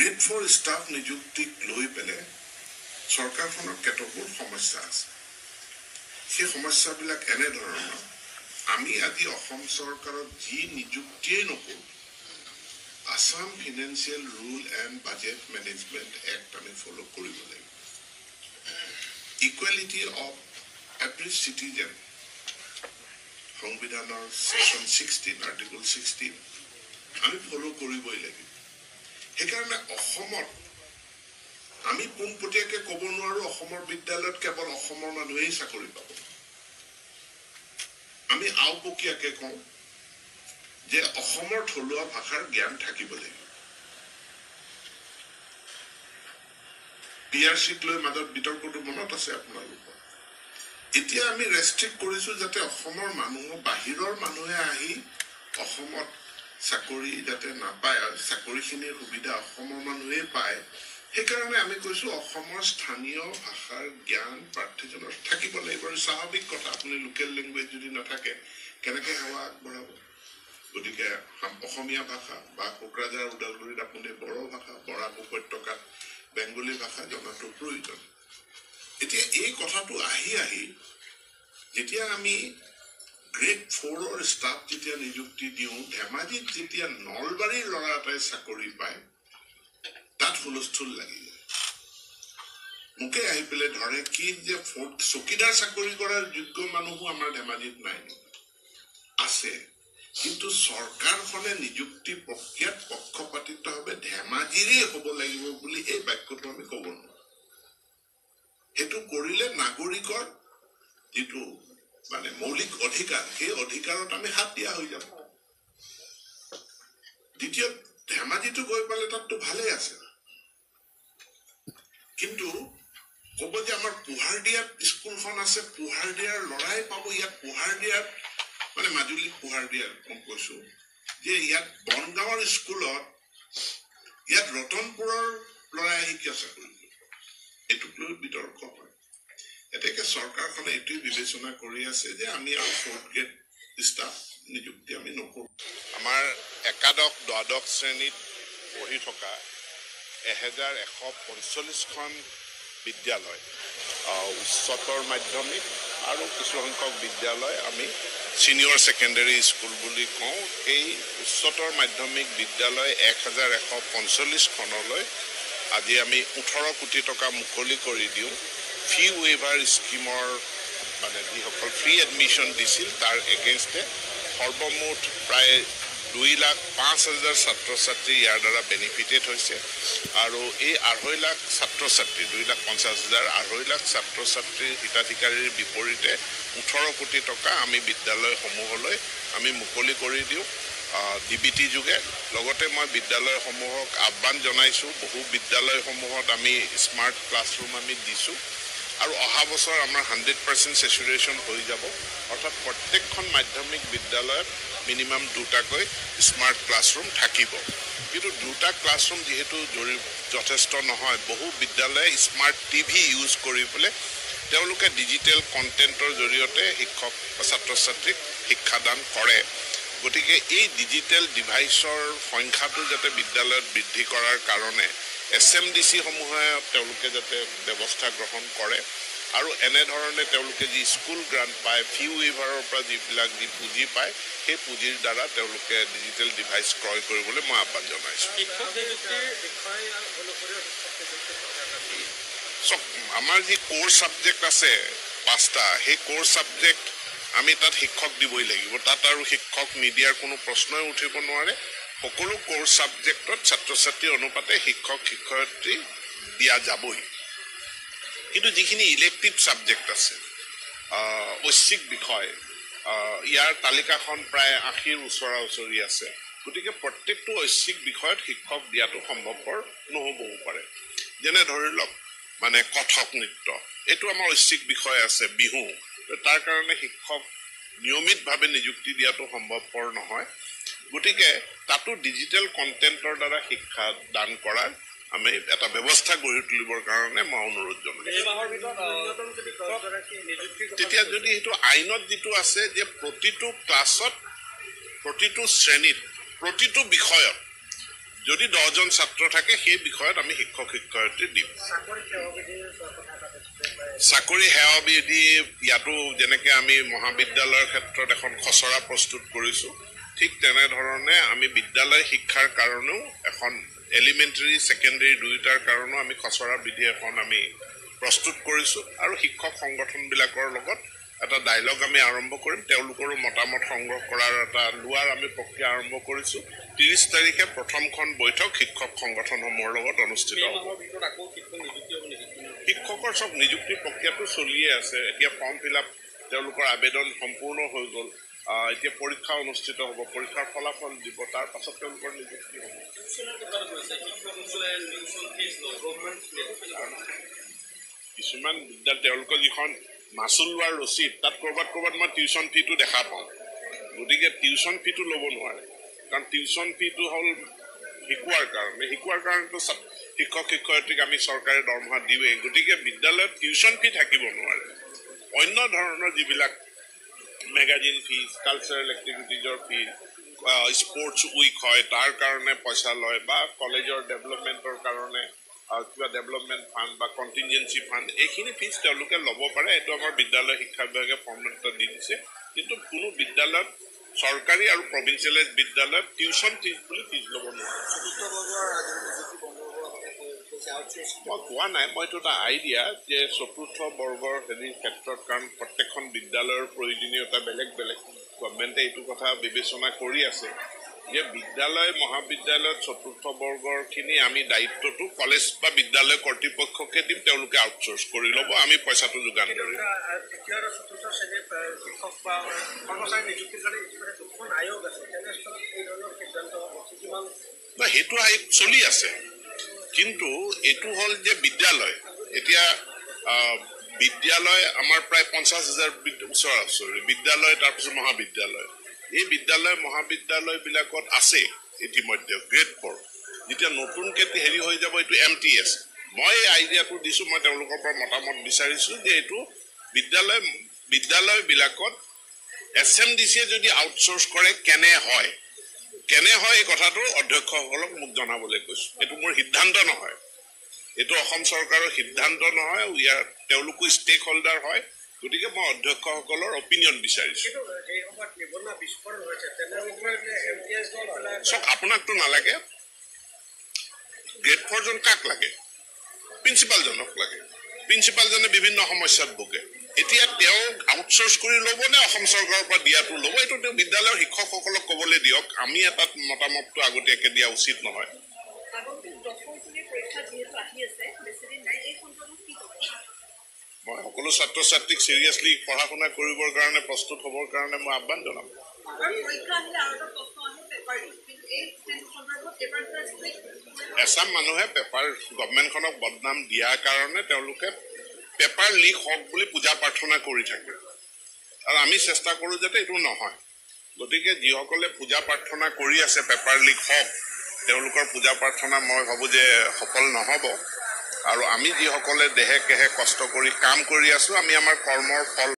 Grade 4 staff নিযুক্তিক লৈ পেলাই চৰকাৰখনৰ কেতবোৰ সমস্যা আছে। সেই সমস্যাবিলাক এনেধৰণৰ, আমি আজি অসম চৰকাৰত যি নিযুক্তিয়েই নকৰোঁ, Assam financial rule and budget management act আমি ফ'ল' কৰিব লাগিব। ইকুৱেলিটি অফ এভৰি চিটিজেন, সংবিধানৰ ছেকশ্যন 16 আৰ্টিকল 16 আমি ফ'ল' কৰিবই লাগিব। সেইকাৰণে অসমত আমি পোনপটীয়াকৈ ক'ব নোৱাৰোঁ অসমৰ বিদ্যালয়ত কেৱল অসমৰ মানুহেই চাকৰি পাব। আমি আওপকীয়াকৈ কওঁ যে অসমৰ থলুৱা ভাষাৰ জ্ঞান থাকিব লাগিব। PRCক লৈ মাজত বিতৰ্কটো মনত আছে আপোনালোকৰ। এতিয়া আমি ৰেষ্ট্ৰিক্ট কৰিছোঁ যাতে অসমৰ মানুহ, বাহিৰৰ মানুহে আহি অসমত চাকৰি যাতে নাপায়, চাকৰিখিনিৰ সুবিধা অসমৰ মানুহেই পায়। সেইকাৰণে আমি কৈছোঁ অসমৰ স্থানীয় ভাষাৰ জ্ঞান প্ৰাৰ্থীজনৰ থাকিব লাগিব। আৰু স্বাভাৱিক কথা, আপুনি লোকেল লেংগুৱেজ যদি নাথাকে কেনেকৈ সেৱা আগবঢ়াব? গতিকে অসমীয়া ভাষা বা কোকৰাঝাৰ ওদালগুৰিত আপুনি বড়ো ভাষা, বৰাক উপত্যকাত বেংগলী ভাষা জনাটো প্ৰয়োজন। এতিয়া এই কথাটো আহি যেতিয়া আমি গ্ৰেড 4ৰ ষ্টাফ যেতিয়া নিযুক্তি দিওঁ, ধেমাজিত যেতিয়া নলবাৰীৰ ল'ৰা এটাই চাকৰি পায়, তাত হুলস্থুল লাগি যায়। মোকে আহি পেলাই ধৰে কি যে চকীদাৰ চাকৰি কৰাৰ যোগ্য মানুহো আমাৰ ধেমাজিত নাই। আছে, কিন্তু চৰকাৰখনে নিযুক্তি প্ৰক্ৰিয়াত পক্ষপাতিত্বভাৱে ধেমাজিৰেই হ'ব লাগিব বুলি এই বাক্যটো আমি ক'ব নোৱাৰোঁ। সেইটো কৰিলে নাগৰিকৰ যিটো মানে মৌলিক অধিকাৰ, সেই অধিকাৰত আমি হাত দিয়া হৈ যাব। দ্বিতীয়, ধেমাজিটো গৈ পালে তাততো ভালেই আছে, কিন্তু ক'ব যে আমাৰ পোহাৰদিয়াত স্কুলখন আছে, পোহাৰদিয়াৰ ল'ৰাই পাব ইয়াত। পোহাৰদিয়াত মানে মাজুলীত পোহাৰদিয়াৰ মই কৈছোঁ যে ইয়াত বনগাঁৱৰ স্কুলত ইয়াত ৰতনপুৰৰ ল'ৰাই আহি কিয় চাকৰি কৰিব? এইটোক লৈ বিতৰ্ক হয়। এতেকে চৰকাৰখনে এইটোৱে বিবেচনা কৰি আছে যে আমি আৰু 4th গ্ৰেড ষ্টাফ নিযুক্তি আমি নকৰোঁ। আমাৰ একাদশ দ্বাদশ শ্ৰেণীত পঢ়ি থকা 1145খন বিদ্যালয়, উচ্চতৰ মাধ্যমিক আৰু কিছুসংখ্যক বিদ্যালয় আমি ছিনিয়ৰ ছেকেণ্ডেৰী স্কুল বুলি কওঁ। এই উচ্চতৰ মাধ্যমিক বিদ্যালয় 1145খনলৈ আজি আমি 18 কোটি টকা মুকলি কৰি দিওঁ। ফি ৱেইভাৰ স্কিমৰ মানে যিসকল ফ্ৰী এডমিশ্যন দিছিল তাৰ এগেইনষ্টে সৰ্বমুঠ প্ৰায় 2,05,000 ছাত্ৰ ছাত্ৰী ইয়াৰ দ্বাৰা বেনিফিটেড হৈছে। আৰু এই 2.5 লাখ ছাত্ৰ ছাত্ৰী, 2,50,000, 2.5 লাখ ছাত্ৰ ছাত্ৰীৰ হিতাধিকাৰীৰ বিপৰীতে 18 কোটি টকা আমি বিদ্যালয়সমূহলৈ আমি মুকলি কৰি দিওঁ DBT যোগে। লগতে মই বিদ্যালয়সমূহক আহ্বান জনাইছোঁ, বহু বিদ্যালয়সমূহত আমি স্মাৰ্ট ক্লাছৰুম আমি দিছোঁ। আৰু অহা বছৰ আমাৰ 100% চেচুৰেশ্যন হৈ যাব, অৰ্থাৎ প্ৰত্যেকখন মাধ্যমিক বিদ্যালয়ত মিনিমাম 2টাকৈ স্মাৰ্ট ক্লাছৰুম থাকিব। কিন্তু 2টা ক্লাছৰুম যিহেতু যথেষ্ট নহয়, বহু বিদ্যালয়ে স্মাৰ্ট TV ইউজ কৰি পেলাই তেওঁলোকে ডিজিটেল কণ্টেণ্টৰ জৰিয়তে শিক্ষক বা ছাত্ৰ ছাত্ৰীক শিক্ষাদান কৰে। গতিকে এই ডিজিটেল ডিভাইচৰ সংখ্যাটো যাতে বিদ্যালয়ত বৃদ্ধি কৰাৰ কাৰণে SMDC সমূহে তেওঁলোকে যাতে ব্যৱস্থা গ্ৰহণ কৰে আৰু এনেধৰণে তেওঁলোকে যি স্কুল গ্ৰাণ্ট পায়, ফি ৱেইভাৰৰ পৰা যিবিলাক যি পুঁজি পায়, সেই পুঁজিৰ দ্বাৰা তেওঁলোকে ডিজিটেল ডিভাইচ ক্ৰয় কৰিবলৈ মই আহ্বান জনাইছোঁ। আমাৰ যি কোৰ ছাবজেক্ট আছে 5টা, সেই কোৰ ছাবজেক্ট আমি তাত শিক্ষক দিবই লাগিব। তাত আৰু শিক্ষক নিদিয়াৰ কোনো প্ৰশ্নই উঠিব নোৱাৰে। সকলো কোৰ ছাবজেক্টত ছাত্ৰ ছাত্ৰী অনুপাতে শিক্ষক শিক্ষয়িত্ৰী দিয়া যাবই। কিন্তু যিখিনি ইলেক্টিভ ছাবজেক্ট আছে, ঐচ্ছিক বিষয়, ইয়াৰ তালিকাখন প্ৰায় 80ৰ ওচৰা ওচৰি আছে। গতিকে প্ৰত্যেকটো ঐচ্ছিক বিষয়ত শিক্ষক দিয়াটো সম্ভৱপৰ নহ'বও পাৰে। যেনে ধৰি লওক মানে কথক নৃত্য, এইটো আমাৰ ঐচ্ছিক বিষয় আছে, বিহু, তাৰ কাৰণে শিক্ষক নিয়মিতভাৱে নিযুক্তি দিয়াটো সম্ভৱপৰ নহয়। গতিকে তাতো ডিজিটেল কণ্টেণ্টৰ দ্বাৰা শিক্ষা দান কৰাৰ আমি এটা ব্যৱস্থা গঢ়ি তুলিবৰ কাৰণে মই অনুৰোধ জনাইছোঁ। তেতিয়া যদি সেইটো আইনত যিটো আছে যে প্ৰতিটো ক্লাছত, প্ৰতিটো শ্ৰেণীত, প্ৰতিটো বিষয়ত যদি 10জন ছাত্ৰ থাকে সেই বিষয়ত আমি শিক্ষক শিক্ষয়িত্ৰী দিম চাকৰি সেৱা বিধি ইয়াতো যেনেকৈ আমি মহাবিদ্যালয়ৰ ক্ষেত্ৰত এখন খচৰা প্ৰস্তুত কৰিছোঁ ঠিক তেনেধৰণে আমি বিদ্যালয় শিক্ষাৰ কাৰণেও এখন এলিমেণ্টাৰী ছেকেণ্ডেৰী দুয়োটাৰ কাৰণেও আমি খচৰা বিধি এখন আমি প্ৰস্তুত কৰিছোঁ আৰু শিক্ষক সংগঠনবিলাকৰ লগত এটা ডায়লগ আমি আৰম্ভ কৰিম তেওঁলোকৰো মতামত সংগ্ৰহ কৰাৰ এটা লোৱাৰ আমি প্ৰক্ৰিয়া আৰম্ভ কৰিছোঁ 30 তাৰিখে প্ৰথমখন বৈঠক শিক্ষক সংগঠনসমূহৰ লগত অনুষ্ঠিত হ'ব শিক্ষকৰ সব নিযুক্তি প্ৰক্ৰিয়াটো চলিয়ে আছে এতিয়া ফৰ্ম ফিল আপ তেওঁলোকৰ আবেদন সম্পূৰ্ণ হৈ গ'ল এতিয়া পৰীক্ষা অনুষ্ঠিত হ'ব পৰীক্ষাৰ ফলাফল দিব তাৰ পাছত তেওঁলোকৰ নিযুক্তি হ'ব কিছুমান বিদ্যালয় তেওঁলোকৰ যিখন মাচুল লোৱাৰ ৰচিদ তাত ক'ৰবাত মই টিউশ্যন ফিটো দেখা পাওঁ গতিকে টিউশ্যন ফিটো ল'ব নোৱাৰে কাৰণ টিউশ্যন ফিটো হ'ল শিকোৱাৰ কাৰণেতো শিক্ষক শিক্ষয়িত্ৰীক আমি চৰকাৰে দৰমহা দিওঁৱেই গতিকে বিদ্যালয়ত টিউশ্যন ফি থাকিব নোৱাৰে অন্য ধৰণৰ যিবিলাক মেগাজিন ফিজ কালচাৰেল এক্টিভিটিজৰ ফি স্পৰ্টছ উইক হয় তাৰ কাৰণে পইচা লয় বা কলেজৰ ডেভেলপমেণ্টৰ কাৰণে কিবা ডেভেলপমেণ্ট ফাণ্ড বা কণ্টিনজেঞ্চি ফাণ্ড এইখিনি ফিজ তেওঁলোকে ল'ব পাৰে এইটো আমাৰ বিদ্যালয় শিক্ষা বিভাগে ফৰ্মেট দি দিছে কিন্তু কোনো বিদ্যালয়ত চৰকাৰী আৰু প্ৰভিঞ্চিয়েলাইজ বিদ্যালয়ত টিউশ্যন ফিজ বুলি ফিজ ল'ব নোৱাৰে মই কোৱা নাই মই এইটো এটা আইডিয়া যে চতুৰ্থ বৰ্গৰ হেৰিৰ ক্ষেত্ৰত কাৰণ প্ৰত্যেকখন বিদ্যালয়ৰ প্ৰয়োজনীয়তা বেলেগ বেলেগ গভৰ্ণমেণ্টে এইটো কথা বিবেচনা কৰি আছে যে বিদ্যালয় মহাবিদ্যালয়ত চতুৰ্থ বৰ্গৰখিনি আমি দায়িত্বটো কলেজ বা বিদ্যালয় কৰ্তৃপক্ষকে দিম তেওঁলোকে আউটচোৰ্চ কৰি ল'ব আমি পইচাটো যোগান ধৰিম সেইটো আয়োগ চলি আছে কিন্তু এইটো হ'ল যে বিদ্যালয় এতিয়া বিদ্যালয় আমাৰ প্ৰায় 50,000 ওচৰা-ওচৰি বিদ্যালয় তাৰপিছত মহাবিদ্যালয় এই বিদ্যালয় মহাবিদ্যালয়বিলাকত আছে ইতিমধ্যে গ্ৰেড 4 যেতিয়া নতুনকৈ হেৰি হৈ যাব এইটো MTS মই এই আইডিয়াটো দিছোঁ মই তেওঁলোকৰ পৰা মতামত বিচাৰিছোঁ যে এইটো বিদ্যালয়বিলাকত SMDCয়ে যদি আউটচোৰ্চ কৰে কেনে হয় এই কথাটো অধ্যক্ষসকলক মোক জনাবলৈ কৈছোঁ এইটো মোৰ সিদ্ধান্ত নহয় এইটো অসম চৰকাৰৰ সিদ্ধান্ত নহয় তেওঁলোকো ষ্টেক হোল্ডাৰ হয় গতিকে মই অধ্যক্ষসকলৰ অপিনিয়ন বিচাৰিছোঁ চক আপোনাকতো নালাগে গ্ৰেড 4 জন কাক লাগে প্ৰিন্সিপালজনক লাগে প্ৰিন্সিপালজনে বিভিন্ন সমস্যাত ভোগে এতিয়া তেওঁ আউটচোৰ্চ কৰি ল'ব নে অসম চৰকাৰৰ পৰা দিয়াটো ল'ব এইটো তেওঁ বিদ্যালয়ৰ শিক্ষকসকলক ক'বলৈ দিয়ক আমি এটা মতামতটো আগতীয়াকৈ দিয়া উচিত নহয় মই সকলো ছাত্ৰ ছাত্ৰীক চিৰিয়াছলি পঢ়া শুনা কৰিবৰ কাৰণে প্ৰস্তুত হ'বৰ কাৰণে মই আহ্বান জনাম এছাম মানুহে পেপাৰ গভৰ্ণমেণ্টখনক বদনাম দিয়াৰ কাৰণে তেওঁলোকে পেপাৰ লিক হওক বুলি পূজা প্ৰাৰ্থনা কৰি থাকে আৰু আমি চেষ্টা কৰোঁ যাতে এইটো নহয় গতিকে যিসকলে পূজা প্ৰাৰ্থনা কৰি আছে পেপাৰ লিক হওক তেওঁলোকৰ পূজা প্ৰাৰ্থনা মই ভাবোঁ যে সফল নহ'ব আৰু আমি যিসকলে দেহে কেহে কষ্ট কৰি কাম কৰি আছোঁ আমি আমাৰ কৰ্মৰ ফল